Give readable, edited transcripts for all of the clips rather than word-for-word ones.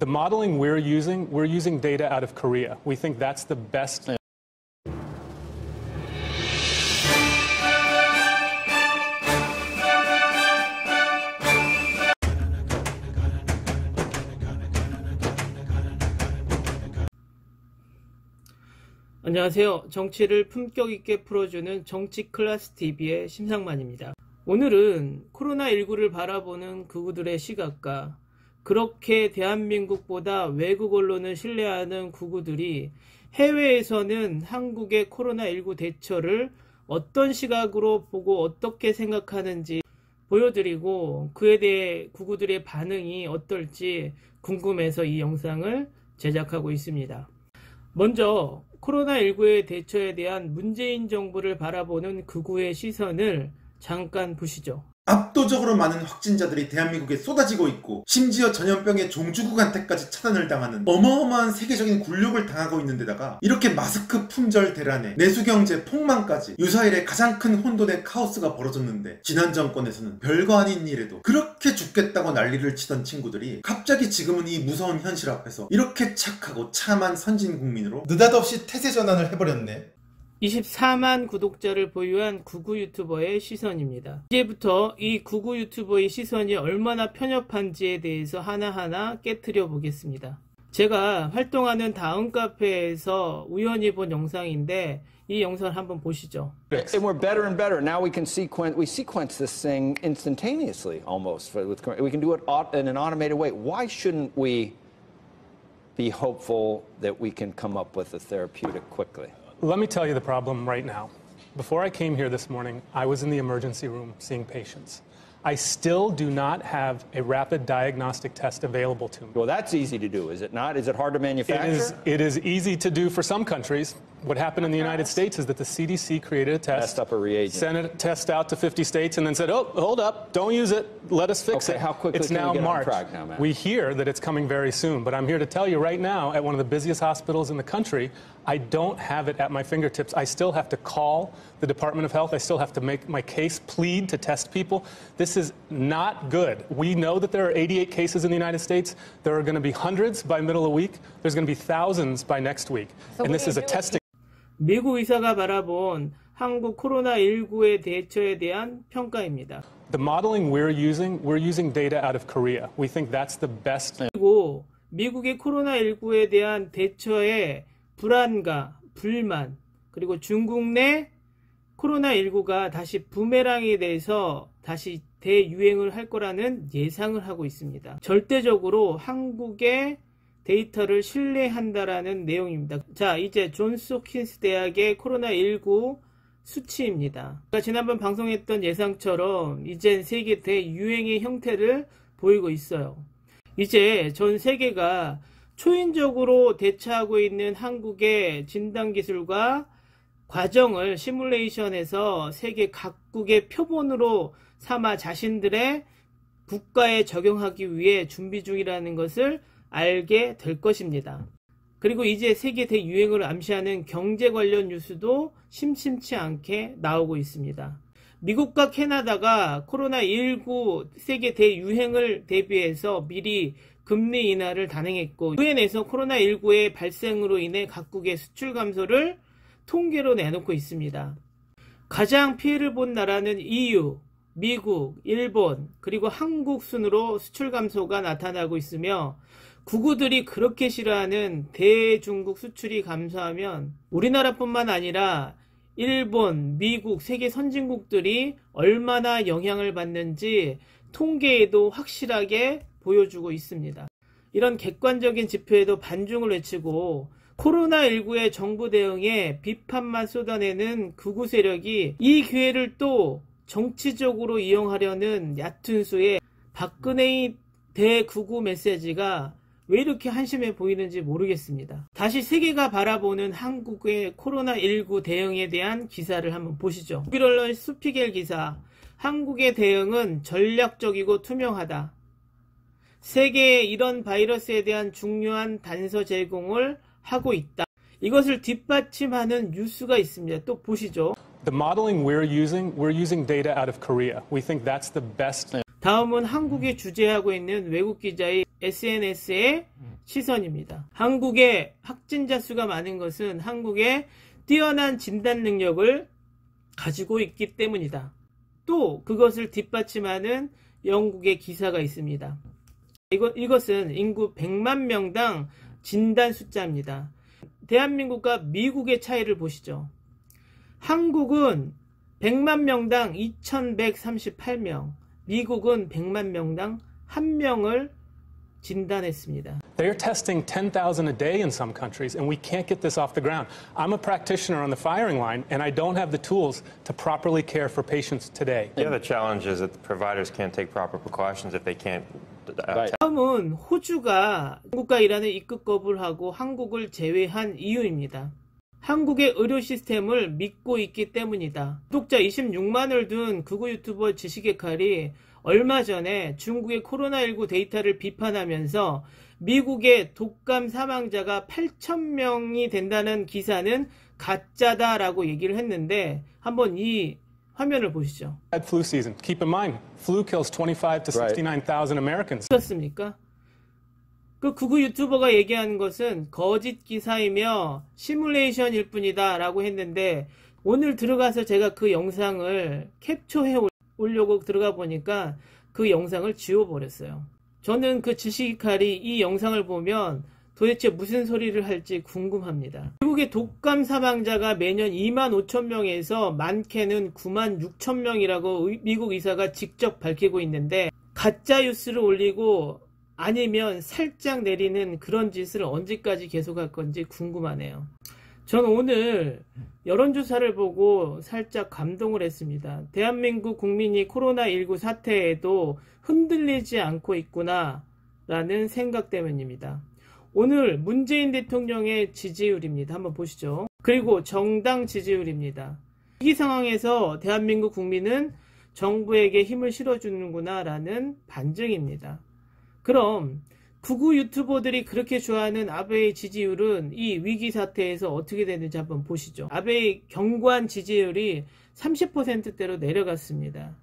The modeling we're using data out of Korea. We think that's the best. 안녕하세요. 정치를 품격 있게 풀어주는 정치클래스TV의 심상만입니다. 오늘은 코로나19를 바라보는 극우들의 시각과 그렇게 대한민국보다 외국 언론을 신뢰하는 극우들이 해외에서는 한국의 코로나19 대처를 어떤 시각으로 보고 어떻게 생각하는지 보여드리고 그에 대해 극우들의 반응이 어떨지 궁금해서 이 영상을 제작하고 있습니다. 먼저 코로나19의 대처에 대한 문재인 정부를 바라보는 극우의 시선을 잠깐 보시죠. 압도적으로 많은 확진자들이 대한민국에 쏟아지고 있고 심지어 전염병의 종주국한테까지 차단을 당하는 어마어마한 세계적인 굴욕을 당하고 있는 데다가 이렇게 마스크 품절 대란에 내수경제 폭망까지 유사일에 가장 큰 혼돈의 카오스가 벌어졌는데 지난 정권에서는 별거 아닌 일에도 그렇게 죽겠다고 난리를 치던 친구들이 갑자기 지금은 이 무서운 현실 앞에서 이렇게 착하고 참한 선진국민으로 느닷없이 태세전환을 해버렸네. 24만 구독자를 보유한 극우 유튜버의 시선입니다. 이제부터 이 극우 유튜버의 시선이 얼마나 편협한지에 대해서 하나하나 깨트려 보겠습니다. 제가 활동하는 다음 카페에서 우연히 본 영상인데 이 영상을 한번 보시죠. And we're better and better. Now we sequence this thing instantaneously almost. We can do it in an automated way. Why shouldn't we be hopeful that we can come up with a therapeutic quickly? Let me tell you the problem right now. Before I came here this morning, I was in the emergency room seeing patients. I still do not have a rapid diagnostic test available to me. Well, that's easy to do, is it not? Is it hard to manufacture? It is easy to do for some countries. What happened in the United States is that the CDC created a test, messed up a reagent, sent a test out to 50 states, and then said, oh, hold up, don't use it, let us fix it. How quickly it's can now we get March. on track now, Matt? We hear that it's coming very soon, but I'm here to tell you right now, at one of the busiest hospitals in the country, I don't have it at my fingertips. I still have to call the Department of Health. I still have to make my case plead to test people. This is not good. We know that there are 88 cases in the United States. There are going to be hundreds by middle of the week. There's going to be thousands by next week. And this is a testing. 미국 의사가 바라본 한국 코로나19의 대처에 대한 평가입니다. The modeling we're using data out of Korea. We think that's the best. 그리고 미국의 코로나19에 대한 대처의 불안과 불만, 그리고 중국 내 코로나19가 다시 부메랑이 돼서 다시 대유행을 할 거라는 예상을 하고 있습니다. 절대적으로 한국의 데이터를 신뢰한다라는 내용입니다. 자, 이제 존스 홉킨스 대학의 코로나19 수치입니다. 지난번 방송했던 예상처럼 이젠 세계 대유행의 형태를 보이고 있어요. 이제 전 세계가 초인적으로 대처하고 있는 한국의 진단기술과 과정을 시뮬레이션해서 세계 각국의 표본으로 삼아 자신들의 국가에 적용하기 위해 준비 중이라는 것을 알게 될 것입니다. 그리고 이제 세계 대유행을 암시하는 경제 관련 뉴스도 심심치 않게 나오고 있습니다. 미국과 캐나다가 코로나19 세계 대유행을 대비해서 미리 금리 인하를 단행했고 유엔에서 코로나19의 발생으로 인해 각국의 수출 감소를 통계로 내놓고 있습니다. 가장 피해를 본 나라는 EU, 미국, 일본, 그리고 한국 순으로 수출 감소가 나타나고 있으며 극우들이 그렇게 싫어하는 대중국 수출이 감소하면 우리나라뿐만 아니라 일본, 미국, 세계 선진국들이 얼마나 영향을 받는지 통계에도 확실하게 보여주고 있습니다. 이런 객관적인 지표에도 반중을 외치고 코로나19의 정부 대응에 비판만 쏟아내는 극우 세력이 이 기회를 또 정치적으로 이용하려는 얕은 수의 박근혜의 대극우 메시지가 왜 이렇게 한심해 보이는지 모르겠습니다. 다시 세계가 바라보는 한국의 코로나19 대응에 대한 기사를 한번 보시죠. 독일 언론 스피겔 기사, 한국의 대응은 전략적이고 투명하다. 세계에 이런 바이러스에 대한 중요한 단서 제공을 하고 있다. 이것을 뒷받침하는 뉴스가 있습니다. 또 보시죠. The modeling we're using data out of Korea. We think that's the best. 다음은 한국에 주재하고 있는 외국 기자의 SNS에 시선입니다. 한국의 확진자 수가 많은 것은 한국의 뛰어난 진단 능력을 가지고 있기 때문이다. 또 그것을 뒷받침하는 영국의 기사가 있습니다. 이것은 인구 100만 명당 진단 숫자입니다. 대한민국과 미국의 차이를 보시죠. 한국은 100만 명당 2138명, 미국은 100만 명당 1명을 진단했습니다. They're testing 10,000 a day in some countries, and we can't get this off the ground. I'm a practitioner on the firing line, and I don't have the tools to properly care for patients today. Yeah, the challenge is that the providers can't take proper precautions if they can't. 다음은 호주가 중국과 이란의 입국 거부를 하고 한국을 제외한 이유입니다. 한국의 의료 시스템을 믿고 있기 때문이다. 구독자 26만을 둔 극우 유튜버 지식의 칼이 얼마 전에 중국의 코로나19 데이터를 비판하면서 미국의 독감 사망자가 8,000명이 된다는 기사는 가짜다라고 얘기를 했는데 한번 이 화면을 보시죠. Bad flu season. Keep in mind, flu kills 25 to 69,000 Americans. 그렇습니까? 그 극우 유튜버가 얘기하는 것은 거짓 기사이며 시뮬레이션일 뿐이다 라고 했는데 오늘 들어가서 제가 그 영상을 캡처해 오려고 들어가 보니까 그 영상을 지워버렸어요. 저는 그 지식의 칼이 이 영상을 보면 도대체 무슨 소리를 할지 궁금합니다. 미국의 독감 사망자가 매년 25,000명에서 많게는 96,000명이라고 미국 의사가 직접 밝히고 있는데 가짜 뉴스를 올리고 아니면 살짝 내리는 그런 짓을 언제까지 계속할 건지 궁금하네요. 전 오늘 여론조사를 보고 살짝 감동을 했습니다. 대한민국 국민이 코로나19 사태에도 흔들리지 않고 있구나 라는 생각 때문입니다. 오늘 문재인 대통령의 지지율입니다. 한번 보시죠. 그리고 정당 지지율입니다. 이 상황에서 대한민국 국민은 정부에게 힘을 실어주는구나 라는 반증입니다. 그럼 극우 유튜버들이 그렇게 좋아하는 아베의 지지율은 이 위기 사태에서 어떻게 되는지 한번 보시죠. 아베의 견고한 지지율이 30%대로 내려갔습니다.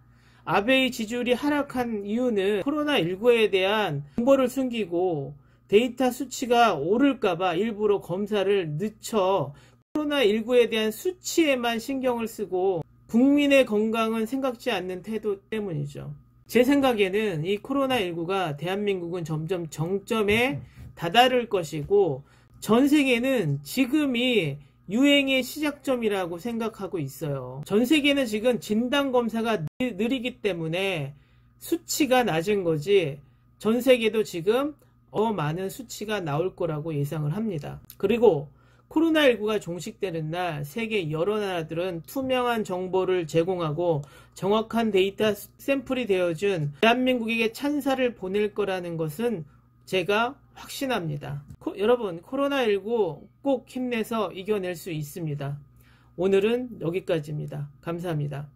아베의 지지율이 하락한 이유는 코로나19에 대한 정보를 숨기고 데이터 수치가 오를까봐 일부러 검사를 늦춰 코로나19에 대한 수치에만 신경을 쓰고 국민의 건강은 생각지 않는 태도 때문이죠. 제 생각에는 이 코로나19가 대한민국은 점점 정점에 다다를 것이고 전 세계는 지금이 유행의 시작점이라고 생각하고 있어요. 전 세계는 지금 진단검사가 느리기 때문에 수치가 낮은 거지 전 세계도 지금 많은 수치가 나올 거라고 예상을 합니다. 그리고 코로나19가 종식되는 날 세계 여러 나라들은 투명한 정보를 제공하고 정확한 데이터 샘플이 되어준 대한민국에게 찬사를 보낼 거라는 것은 제가 확신합니다. 여러분 코로나19 꼭 힘내서 이겨낼 수 있습니다. 오늘은 여기까지입니다. 감사합니다.